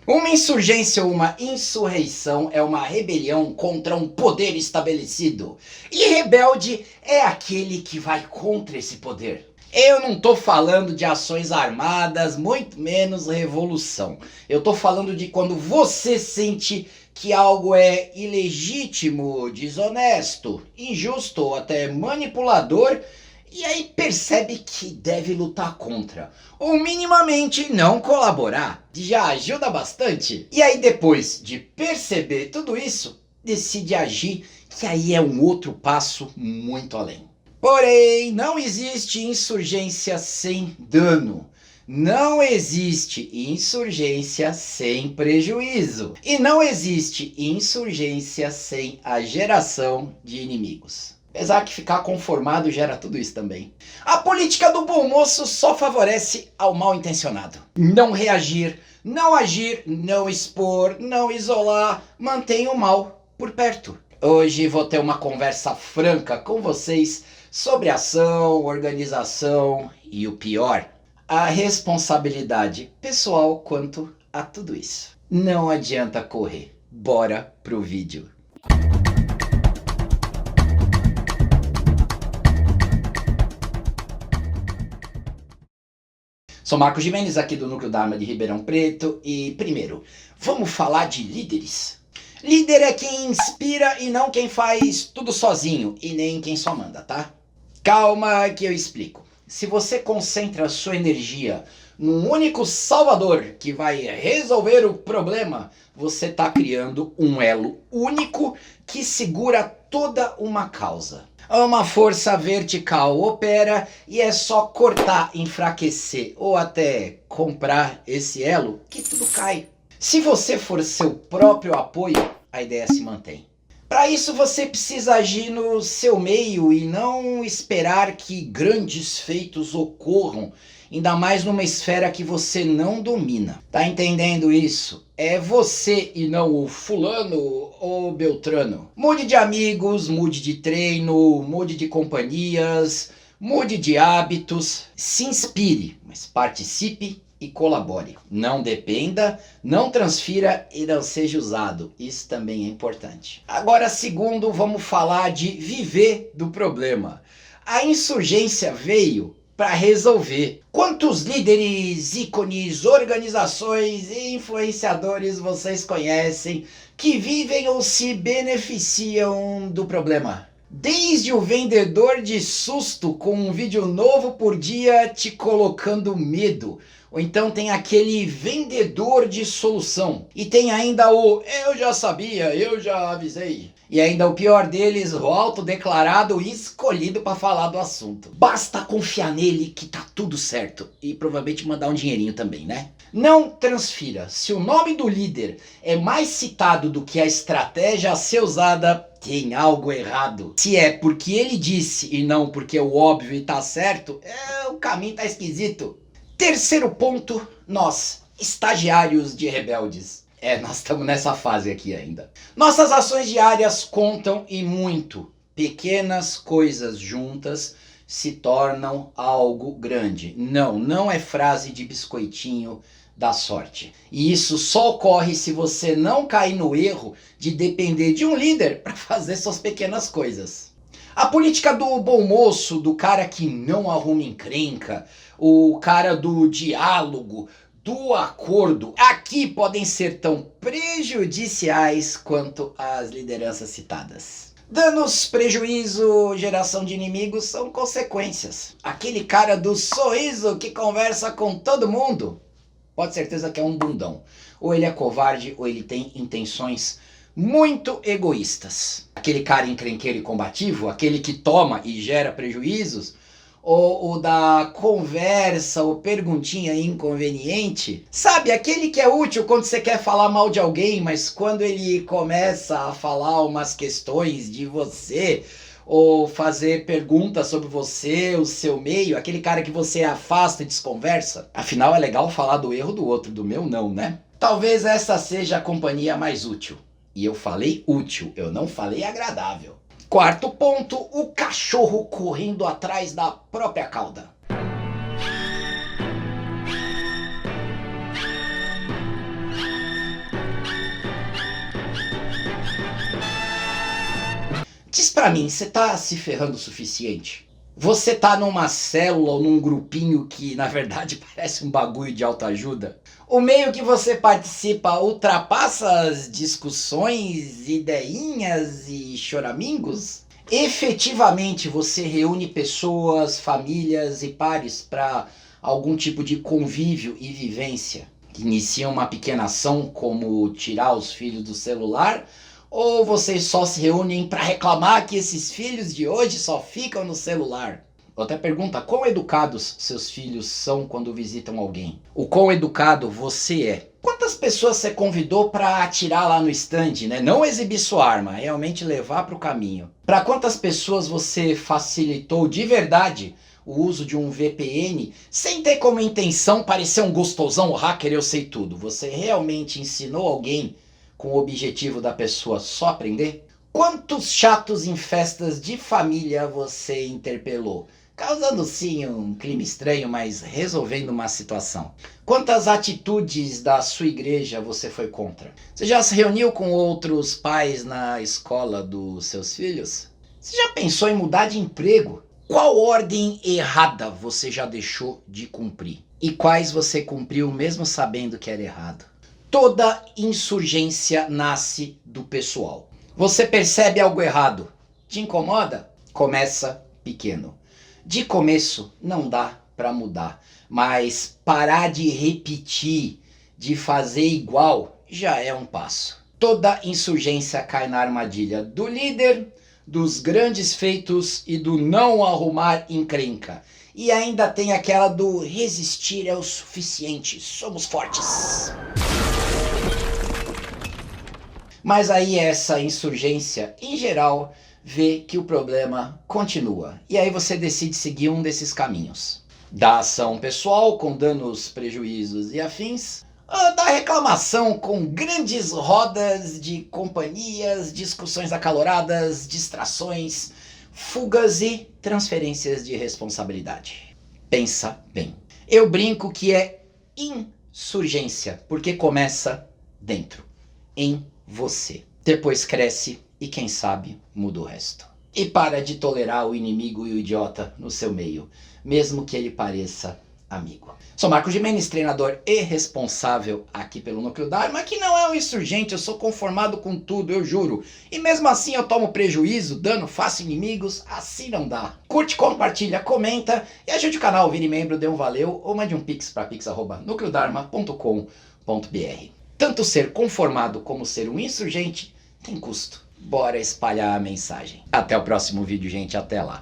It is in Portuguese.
Uma insurgência ou uma insurreição é uma rebelião contra um poder estabelecido. E rebelde é aquele que vai contra esse poder. Eu não tô falando de ações armadas, muito menos revolução. Eu tô falando de quando você sente que algo é ilegítimo, desonesto, injusto ou até manipulador, e aí percebe que deve lutar contra, ou minimamente não colaborar. Já ajuda bastante. E aí depois de perceber tudo isso, decide agir, que aí é um outro passo muito além. Porém, não existe insurgência sem dano. Não existe insurgência sem prejuízo. E não existe insurgência sem a geração de inimigos. Apesar que ficar conformado gera tudo isso também. A política do bom moço só favorece ao mal intencionado. Não reagir, não agir, não expor, não isolar, mantém o mal por perto. Hoje vou ter uma conversa franca com vocês sobre ação, organização e o pior, a responsabilidade pessoal quanto a tudo isso. Não adianta correr. Bora pro vídeo. Sou Marcos Gimenez, aqui do Núcleo da Arma de Ribeirão Preto, e primeiro, vamos falar de líderes. Líder é quem inspira e não quem faz tudo sozinho, e nem quem só manda, tá? Calma que eu explico. Se você concentra a sua energia num único salvador que vai resolver o problema, você está criando um elo único que segura toda uma causa. Uma força vertical opera e é só cortar, enfraquecer ou até comprar esse elo que tudo cai. Se você for seu próprio apoio, a ideia se mantém. Para isso você precisa agir no seu meio e não esperar que grandes feitos ocorram, ainda mais numa esfera que você não domina. Tá entendendo isso? É você e não o fulano ou beltrano. Mude de amigos, mude de treino, mude de companhias, mude de hábitos, se inspire, mas participe e colabore. Não dependa, não transfira e não seja usado. Isso também é importante. Agora, segundo, vamos falar de viver do problema. A insurgência veio para resolver. Quantos líderes, ícones, organizações e influenciadores vocês conhecem que vivem ou se beneficiam do problema? Desde o vendedor de susto com um vídeo novo por dia te colocando medo. Ou então tem aquele vendedor de solução. E tem ainda o eu já sabia, eu já avisei. E ainda o pior deles, o autodeclarado escolhido para falar do assunto. Basta confiar nele que tá tudo certo. E provavelmente mandar um dinheirinho também, né? Não transfira. Se o nome do líder é mais citado do que a estratégia a ser usada, tem algo errado. Se é porque ele disse e não porque é o óbvio e tá certo, o caminho tá esquisito. Terceiro ponto, nós, estagiários de rebeldes. Nós estamos nessa fase aqui ainda. Nossas ações diárias contam e muito. Pequenas coisas juntas se tornam algo grande. Não é frase de biscoitinho da sorte. E isso só ocorre se você não cair no erro de depender de um líder para fazer suas pequenas coisas. A política do bom moço, do cara que não arruma encrenca, o cara do diálogo, do acordo, aqui podem ser tão prejudiciais quanto as lideranças citadas. Danos, prejuízo, geração de inimigos são consequências. Aquele cara do sorriso que conversa com todo mundo, pode ter certeza que é um bundão. Ou ele é covarde ou ele tem intenções muito egoístas. Aquele cara encrenqueiro e combativo, aquele que toma e gera prejuízos, ou o da conversa ou perguntinha inconveniente, sabe, aquele que é útil quando você quer falar mal de alguém, mas quando ele começa a falar umas questões de você, ou fazer perguntas sobre você, o seu meio, aquele cara que você afasta e desconversa. Afinal, é legal falar do erro do outro, do meu não, né? Talvez essa seja a companhia mais útil. E eu falei útil, eu não falei agradável. Quarto ponto, o cachorro correndo atrás da própria cauda. Diz pra mim, você tá se ferrando o suficiente? Você tá numa célula ou num grupinho que na verdade parece um bagulho de autoajuda? O meio que você participa ultrapassa as discussões, ideinhas e choramingos? Efetivamente você reúne pessoas, famílias e pares para algum tipo de convívio e vivência? Inicia uma pequena ação como tirar os filhos do celular? Ou vocês só se reúnem para reclamar que esses filhos de hoje só ficam no celular? Outra pergunta, quão educados seus filhos são quando visitam alguém? O quão educado você é? Quantas pessoas você convidou para atirar lá no stand, né? Não exibir sua arma, realmente levar para o caminho. Para quantas pessoas você facilitou de verdade o uso de um VPN sem ter como intenção parecer um gostosão, hacker, eu sei tudo? Você realmente ensinou alguém com o objetivo da pessoa só aprender? Quantos chatos em festas de família você interpelou? Causando sim um clima estranho, mas resolvendo uma situação. Quantas atitudes da sua igreja você foi contra? Você já se reuniu com outros pais na escola dos seus filhos? Você já pensou em mudar de emprego? Qual ordem errada você já deixou de cumprir? E quais você cumpriu mesmo sabendo que era errado? Toda insurgência nasce do pessoal. Você percebe algo errado, te incomoda? Começa pequeno. De começo não dá para mudar, mas parar de repetir, de fazer igual, já é um passo. Toda insurgência cai na armadilha do líder, dos grandes feitos e do não arrumar encrenca. E ainda tem aquela do resistir é o suficiente, somos fortes. Mas aí essa insurgência, em geral, vê que o problema continua. E aí você decide seguir um desses caminhos. Da ação pessoal, com danos, prejuízos e afins. Da reclamação, com grandes rodas de companhias, discussões acaloradas, distrações, fugas e transferências de responsabilidade. Pensa bem. Eu brinco que é insurgência, porque começa dentro, em você. Depois cresce e quem sabe muda o resto. E para de tolerar o inimigo e o idiota no seu meio, mesmo que ele pareça amigo. Sou Marcos Gimenez, treinador e responsável aqui pelo Núcleo Dharma, que não é um insurgente, eu sou conformado com tudo, eu juro. E mesmo assim eu tomo prejuízo, dano, faço inimigos, assim não dá. Curte, compartilha, comenta e ajude o canal, vire membro, dê um valeu ou mande um pix para pix@nucleodharma.com.br. Tanto ser conformado como ser um insurgente tem custo. Bora espalhar a mensagem. Até o próximo vídeo, gente. Até lá.